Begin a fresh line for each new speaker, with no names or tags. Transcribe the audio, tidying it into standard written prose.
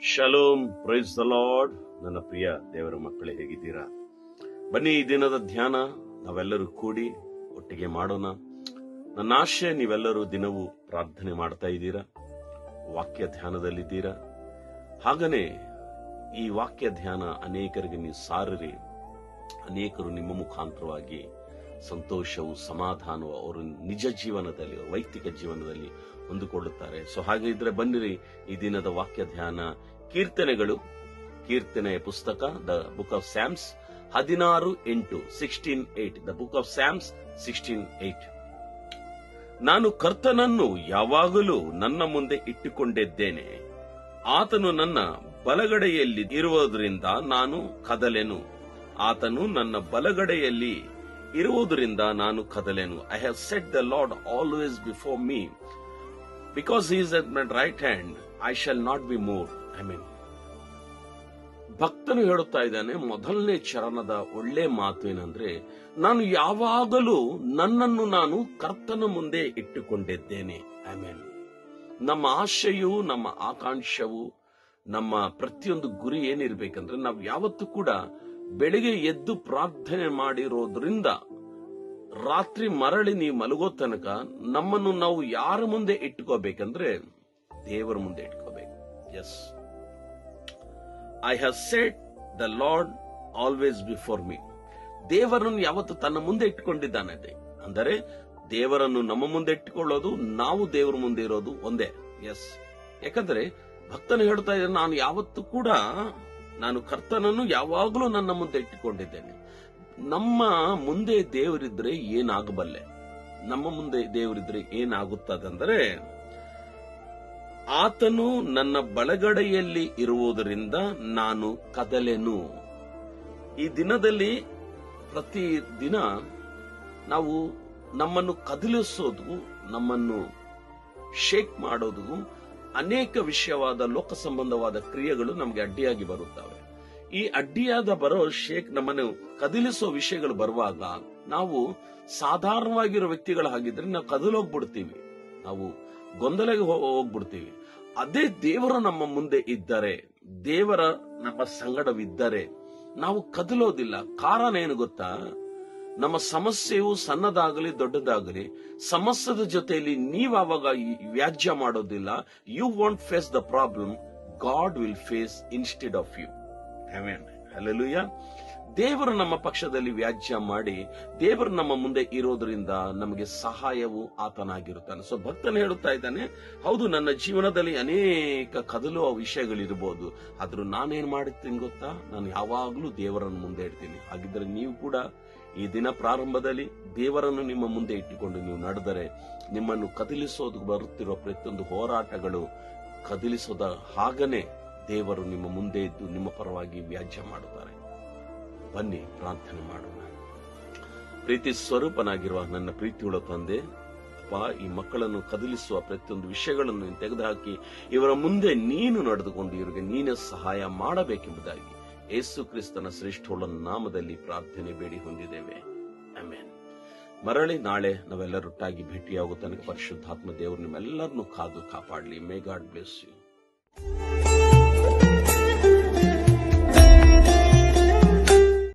Shalom, praise the lord. ನನ್ನ ಪ್ರಿಯ ದೇವರ ಮಕ್ಕಳೇ, ಹೇಗಿದ್ದೀರಾ? ಬನ್ನಿ, ಈ ದಿನದ ಧ್ಯಾನ ನಾವೆಲ್ಲರೂ ಕೂಡಿ ಒಟ್ಟಿಗೆ ಮಾಡೋಣ. ನನ್ನ ಆಶೆ ನೀವೆಲ್ಲರೂ ದಿನವೂ ಪ್ರಾರ್ಥನೆ ಮಾಡ್ತಾ ಇದ್ದೀರಾ, ವಾಕ್ಯ ಧ್ಯಾನದಲ್ಲಿದ್ದೀರಾ. ಹಾಗನೇ ಈ ವಾಕ್ಯ ಧ್ಯಾನ ಅನೇಕರಿಗೆ ನೀವು ಸಾರಿರಿ. ಅನೇಕರು ನಿಮ್ಮ ಮುಖಾಂತರವಾಗಿ ಸಂತೋಷವು, ಸಮಾಧಾನವು ಅವರ ನಿಜ ಜೀವನದಲ್ಲಿ, ವೈಯಕ್ತಿಕ ಜೀವನದಲ್ಲಿ ಹೊಂದಿಕೊಳ್ಳುತ್ತಾರೆ. ಸೊ ಹಾಗೆ ಇದ್ರೆ ಬನ್ನಿರಿ, ಈ ದಿನದ ವಾಕ್ಯ ಧ್ಯಾನ ಕೀರ್ತನೆಗಳು, ಕೀರ್ತನೆಯ ಪುಸ್ತಕ the book of Sam's 16:8 the book of Sam's 16:8. ನಾನು ಕರ್ತನನ್ನು ಯಾವಾಗಲೂ ನನ್ನ ಮುಂದೆ ಇಟ್ಟುಕೊಂಡಿದ್ದೇನೆ, ಆತನು ನನ್ನ ಬಲಗಡೆಯಲ್ಲಿ ಇರುವುದರಿಂದ ನಾನು ಕದಲೆನು. ಆತನು ನನ್ನ ಬಲಗಡೆಯಲ್ಲಿ ಇರುವುದರಿಂದ ನಾನು ಕದಲೆನು. I have set the lord always before me, because he is at my right hand, I shall not be moved. ಭಕ್ತನು ಹೇಳುತ್ತಾ ಇದ್ದಾನೆ, ಮೊದಲನೇ ಚರಣದ ಒಳ್ಳೆ ಮಾತು ಏನಂದ್ರೆ, ನಾನು ಯಾವಾಗಲೂ ನನ್ನನ್ನು ನಾನು ಕರ್ತನ ಮುಂದೆ ಇಟ್ಟುಕೊಂಡಿದ್ದೇನೆ. ಆಮೆನ್. ನಮ್ಮ ಆಶೆಯು, ನಮ್ಮ ಆಕಾಂಕ್ಷವು, ನಮ್ಮ ಪ್ರತಿಯೊಂದು ಗುರಿ ಏನಿರ್ಬೇಕಂದ್ರೆ, ನಾವು ಯಾವತ್ತೂ ಕೂಡ ಬೆಳಿಗ್ಗೆ ಎದ್ದು ಪ್ರಾರ್ಥನೆ ಮಾಡಿರೋದ್ರಿಂದ ರಾತ್ರಿ ಮರಳಿ ನೀವು ಮಲಗೋ ತನಕ ನಮ್ಮನ್ನು ನಾವು ಯಾರ ಮುಂದೆ ಇಟ್ಕೋಬೇಕಂದ್ರೆ ದೇವರ ಮುಂದೆ ಇಟ್ಕೋಬೇಕು. Yes, I have set the lord always before me. ದೇವರನ್ನು ಯಾವತ್ತು ತನ್ನ ಮುಂದೆ ಇಟ್ಟುಕೊಂಡಿದ್ದಾನೆ. ಅಂದರೆ ದೇವರನ್ನು ನಮ್ಮ ಮುಂದೆ ಇಟ್ಟುಕೊಳ್ಳೋದು, ನಾವು ದೇವರ ಮುಂದೆ ಇರೋದು ಒಂದೇ. ಎಸ್, ಯಾಕಂದ್ರೆ ಭಕ್ತನು ಹೇಳ್ತಾ ಇದ್ದಾನೆ, ನಾನು ಯಾವತ್ತೂ ಕೂಡ ನಾನು ಕರ್ತನನ್ನು ಯಾವಾಗಲೂ ನನ್ನ ಮುಂದೆ ಇಟ್ಟುಕೊಂಡಿದ್ದೇನೆ. ನಮ್ಮ ಮುಂದೆ ದೇವರಿದ್ರೆ ಏನಾಗಬಲ್ಲೆ? ನಮ್ಮ ಮುಂದೆ ದೇವರಿದ್ರೆ ಏನಾಗುತ್ತದಂದ್ರೆ, ಆತನು ನನ್ನ ಬಲಗಡೆಯಲ್ಲಿ ಇರುವುದರಿಂದ ನಾನು ಕದಲೆನು. ಈ ದಿನದಲ್ಲಿ ಪ್ರತಿ ದಿನ ನಾವು ನಮ್ಮನ್ನು ಕದಲಿಸೋದು, ನಮ್ಮನ್ನು ಶೇಕ್ ಮಾಡೋದು, ಅನೇಕ ವಿಷಯವಾದ ಲೋಕ ಸಂಬಂಧವಾದ ಕ್ರಿಯೆಗಳು ನಮಗೆ ಅಡ್ಡಿಯಾಗಿ ಬರುತ್ತವೆ. ಈ ಅಡ್ಡಿಯಾದ ಬರೋ ಶೇಕ್, ನಮ್ಮನ್ನು ಕದಲಿಸೋ ವಿಷಯಗಳು ಬರುವಾಗ ನಾವು ಸಾಧಾರಣವಾಗಿರೋ ವ್ಯಕ್ತಿಗಳ ಹಾಗಿದ್ರೆ ನಾವು ಕದಲೋಗ್ಬಿಡ್ತೀವಿ, ನಾವು ಗೊಂದಲಗೆ ಹೋಗ್ಬಿಡ್ತೀವಿ. ಅದೇ ದೇವರು ನಮ್ಮ ಮುಂದೆ ಇದ್ದರೆ, ದೇವರ ನಮ್ಮ ಸಂಗಡವಿದ್ದರೆ ನಾವು ಕದಲೋದಿಲ್ಲ. ಕಾರಣ ಏನು ಗೊತ್ತಾ? ನಮ್ಮ ಸಮಸ್ಯೆಯು ಸಣ್ಣದಾಗಲಿ ದೊಡ್ಡದಾಗಲಿ, ಸಮಸ್ಯೆದ ಜೊತೆಯಲ್ಲಿ ನೀವು ಆವಾಗ ವ್ಯಾಜ್ಯ ಮಾಡೋದಿಲ್ಲ. You want face the problem, God will face instead of you. Amen. Hallelujah. ದೇವರು ನಮ್ಮ ಪಕ್ಷದಲ್ಲಿ ವ್ಯಾಜ್ಯ ಮಾಡಿ, ದೇವರು ನಮ್ಮ ಮುಂದೆ ಇರೋದ್ರಿಂದ ನಮಗೆ ಸಹಾಯವು ಆತನಾಗಿರುತ್ತಾನೆ. ಸೊ ಭಕ್ತನು ಹೇಳುತ್ತಾ ಇದ್ದಾನೆ, ಹೌದು, ನನ್ನ ಜೀವನದಲ್ಲಿ ಅನೇಕ ಕದಲುವ ವಿಷಯಗಳಿರ್ಬೋದು, ಆದ್ರೂ ನಾನೇನ್ ಮಾಡುತ್ತೀನಿ ಗೊತ್ತಾ? ನಾನು ಯಾವಾಗ್ಲೂ ದೇವರನ್ನು ಮುಂದೆ ಇಡ್ತೀನಿ. ಹಾಗಿದ್ರೆ ನೀವು ಕೂಡ ಈ ದಿನ ಪ್ರಾರಂಭದಲ್ಲಿ ದೇವರನ್ನು ನಿಮ್ಮ ಮುಂದೆ ಇಟ್ಟುಕೊಂಡು ನೀವು ನಡೆದರೆ, ನಿಮ್ಮನ್ನು ಕದಲಿಸೋದು ಬರುತ್ತಿರುವ ಪ್ರತಿಯೊಂದು ಹೋರಾಟಗಳು ಕದಲಿಸೋದ ಹಾಗನೆ ದೇವರು ನಿಮ್ಮ ಮುಂದೆ ಇದ್ದು ನಿಮ್ಮ ಪರವಾಗಿ ವ್ಯಾಜ್ಯ ಮಾಡುತ್ತಾರೆ. ಬನ್ನಿ ಪ್ರಾರ್ಥನೆ ಮಾಡೋಣ. ಪ್ರೀತಿ ಸ್ವರೂಪನಾಗಿರುವ ನನ್ನ ಪ್ರೀತಿಯುಳ್ಳ ತಂದೆ, ಅಪ್ಪ, ಈ ಮಕ್ಕಳನ್ನು ಕದಲಿಸುವ ಪ್ರತಿಯೊಂದು ವಿಷಯಗಳನ್ನು ತೆಗೆದುಹಾಕಿ ಇವರ ಮುಂದೆ ನೀನು ನಡೆದುಕೊಂಡು ಇವರಿಗೆ ನೀನೇ ಸಹಾಯ ಮಾಡಬೇಕೆಂಬುದಾಗಿ ಯೇಸು ಕ್ರಿಸ್ತನ ಶ್ರೇಷ್ಠ ನಾಮದಲ್ಲಿ ಪ್ರಾರ್ಥನೆ ಬೇಡಿ ಹೊಂದಿದ್ದೇವೆ. ಆಮೆನ್. ಮರಳಿ ನಾಳೆ ನಾವೆಲ್ಲರೊಟ್ಟಾಗಿ ಭೇಟಿಯಾಗುವ ತನಕ ಪರಿಶುದ್ಧಾತ್ಮ ದೇವರು ನಿಮ್ಮೆಲ್ಲರನ್ನು ಕಾದು ಕಾಪಾಡಲಿ. May God bless you.